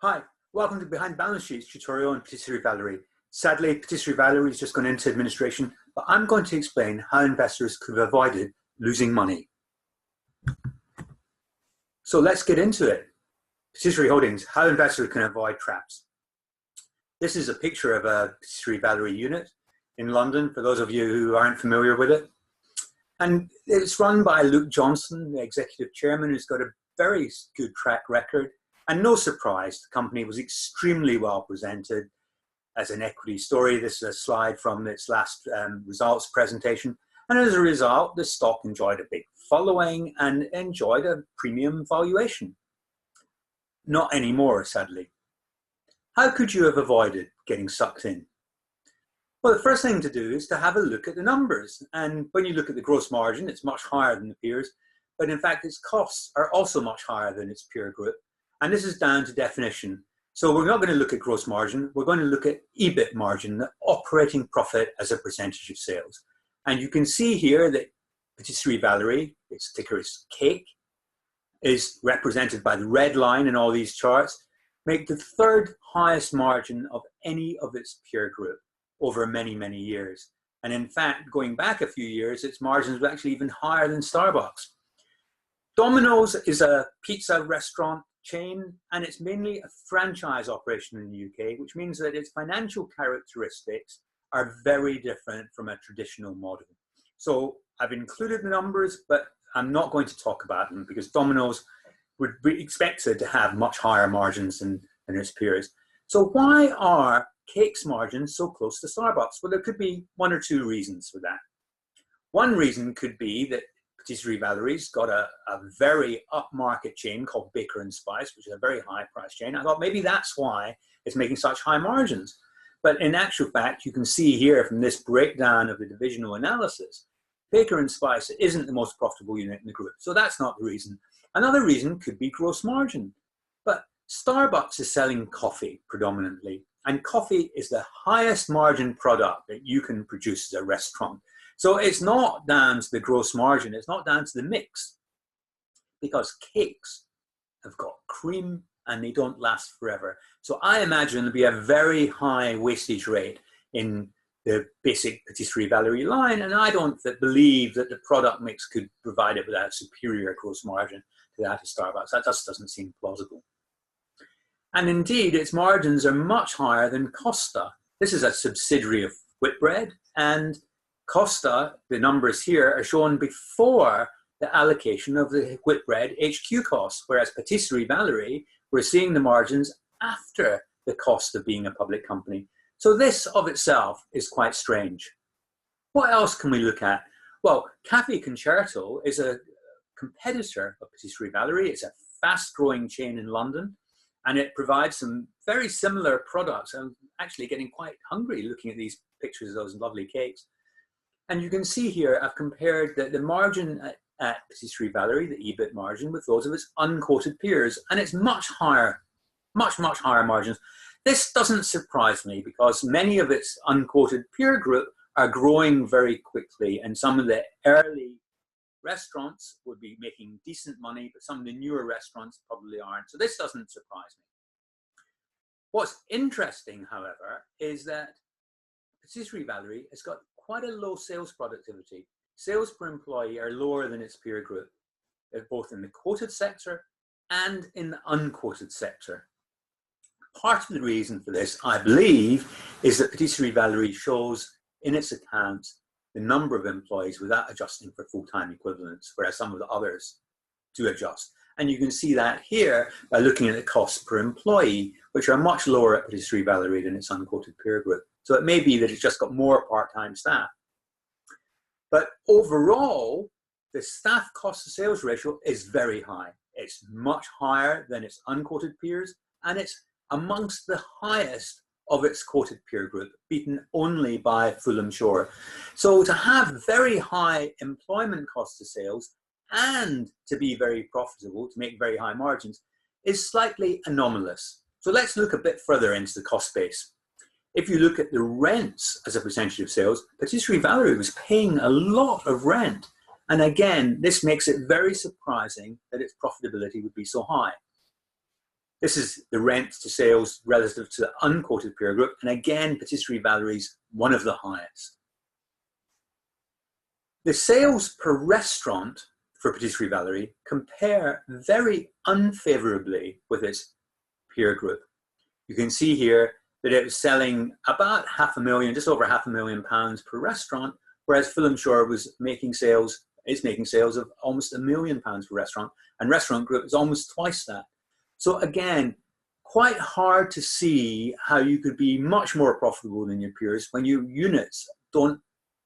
Hi, welcome to Behind Balance Sheets tutorial on Patisserie Valerie. Sadly, Patisserie Valerie has just gone into administration, but I'm going to explain how investors could have avoided losing money. So let's get into it. Patisserie Holdings, how investors can avoid traps. This is a picture of a Patisserie Valerie unit in London, for those of you who aren't familiar with it. And it's run by Luke Johnson, the executive chairman, who's got a very good track record. And no surprise, the company was extremely well presented as an equity story. This is a slide from its last results presentation. And as a result, the stock enjoyed a big following and enjoyed a premium valuation. Not anymore, sadly. How could you have avoided getting sucked in? Well, the first thing to do is to have a look at the numbers. And when you look at the gross margin, it's much higher than the peers. But in fact, its costs are also much higher than its peer group. And this is down to definition. So we're not going to look at gross margin. We're going to look at EBIT margin, the operating profit as a percentage of sales. And you can see here that Patisserie Valerie, its ticker is cake, is represented by the red line in all these charts, make the third highest margin of any of its peer group over many, many years. And in fact, going back a few years, its margins were actually even higher than Starbucks. Domino's is a pizza restaurant chain, and it's mainly a franchise operation in the UK, which means that its financial characteristics are very different from a traditional model. So I've included the numbers, but I'm not going to talk about them because Domino's would be expected to have much higher margins than its peers. So why are Cake's margins so close to Starbucks? Well, there could be one or two reasons for that. One reason could be that Patisserie Valerie's got a very upmarket chain called Baker & Spice, which is a very high price chain. I thought maybe that's why it's making such high margins. But in actual fact, you can see here from this breakdown of the divisional analysis, Baker & Spice isn't the most profitable unit in the group. So that's not the reason. Another reason could be gross margin. But Starbucks is selling coffee predominantly. And coffee is the highest margin product that you can produce as a restaurant. So it's not down to the gross margin, it's not down to the mix, because cakes have got cream and they don't last forever. So I imagine there'll be a very high wastage rate in the basic Patisserie Valerie line, and I don't believe that the product mix could provide it with a superior gross margin to that of Starbucks. That just doesn't seem plausible. And indeed, its margins are much higher than Costa. This is a subsidiary of Whitbread, and Costa, the numbers here are shown before the allocation of the Whitbread HQ costs, whereas Patisserie Valerie, we're seeing the margins after the cost of being a public company. So this of itself is quite strange. What else can we look at? Well, Cafe Concerto is a competitor of Patisserie Valerie. It's a fast-growing chain in London, and it provides some very similar products. I'm actually getting quite hungry looking at these pictures of those lovely cakes. And you can see here, I've compared the margin at Patisserie Valerie, the EBIT margin, with those of its unquoted peers. And it's much higher, much higher margins. This doesn't surprise me because many of its unquoted peer group are growing very quickly. And some of the early restaurants would be making decent money, but some of the newer restaurants probably aren't. So this doesn't surprise me. What's interesting, however, is that Patisserie Valerie has got quite a low sales productivity. Sales per employee are lower than its peer group, both in the quoted sector and in the unquoted sector. Part of the reason for this, I believe, is that Patisserie Valerie shows in its accounts the number of employees without adjusting for full-time equivalents, whereas some of the others do adjust. And you can see that here by looking at the costs per employee, which are much lower at Patisserie Valerie than its unquoted peer group. So it may be that it's just got more part-time staff. But overall, the staff cost to sales ratio is very high. It's much higher than its unquoted peers, and it's amongst the highest of its quoted peer group, beaten only by Fulham Shore. So to have very high employment cost to sales and to be very profitable, to make very high margins, is slightly anomalous. So let's look a bit further into the cost base. If you look at the rents as a percentage of sales, Patisserie Valerie was paying a lot of rent. And again, this makes it very surprising that its profitability would be so high. This is the rent to sales relative to the unquoted peer group. And again, Patisserie Valerie's one of the highest. The sales per restaurant for Patisserie Valerie compare very unfavorably with its peer group. You can see here that it was selling about £500,000, just over £500,000 per restaurant, whereas Fulham Shore was making sales, is making sales of almost £1 million per restaurant, and Restaurant Group is almost twice that. So again, quite hard to see how you could be much more profitable than your peers when your units don't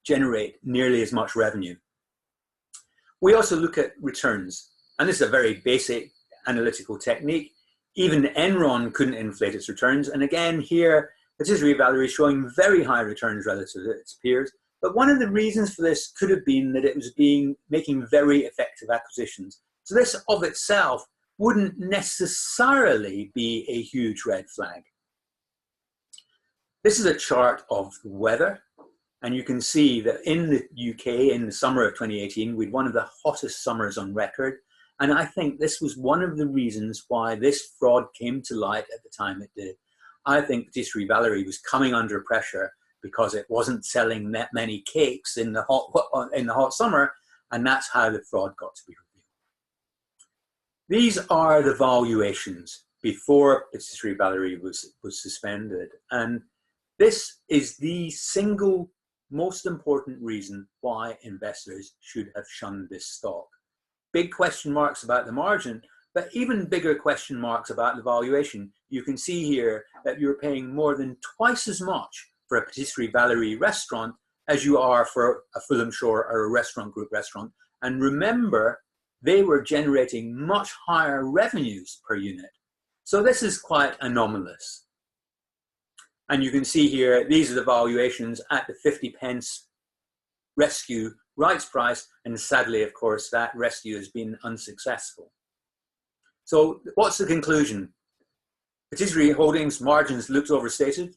generate nearly as much revenue. We also look at returns, and this is a very basic analytical technique. Even Enron couldn't inflate its returns, and again here, Patisserie Valerie is showing very high returns relative to its peers. But one of the reasons for this could have been that it was making very effective acquisitions. So this of itself wouldn't necessarily be a huge red flag. This is a chart of the weather, and you can see that in the UK in the summer of 2018, we had one of the hottest summers on record. And I think this was one of the reasons why this fraud came to light at the time it did. I think Patisserie Valerie was coming under pressure because it wasn't selling that many cakes in the hot summer, and that's how the fraud got to be revealed. These are the valuations before Patisserie Valerie was suspended, and this is the single most important reason why investors should have shunned this stock. Big question marks about the margin, but even bigger question marks about the valuation. You can see here that you're paying more than twice as much for a Patisserie Valerie restaurant as you are for a Fulham Shore or a Restaurant Group restaurant. And remember, they were generating much higher revenues per unit. So this is quite anomalous. And you can see here, these are the valuations at the 50p rescue rights price, and sadly, of course, that rescue has been unsuccessful. So what's the conclusion? Patisserie Holdings' margins looked overstated.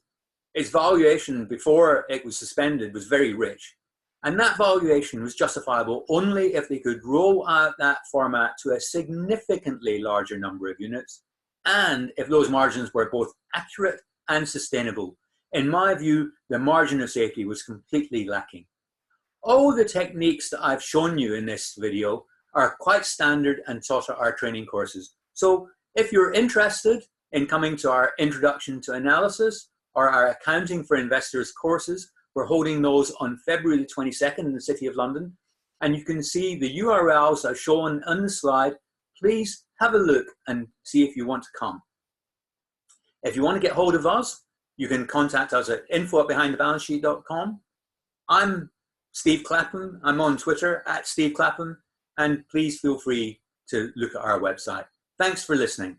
Its valuation before it was suspended was very rich. And that valuation was justifiable only if they could roll out that format to a significantly larger number of units, and if those margins were both accurate and sustainable. In my view, the margin of safety was completely lacking. All the techniques that I've shown you in this video are quite standard and taught at our training courses. So if you're interested in coming to our Introduction to Analysis or our Accounting for Investors courses, we're holding those on February the 22nd in the City of London. And you can see the URLs are shown on the slide. Please have a look and see if you want to come. If you want to get hold of us, you can contact us at info@behindthebalancesheet.com. I'm Steve Clapham. I'm on Twitter @Steve Clapham, and please feel free to look at our website. Thanks for listening.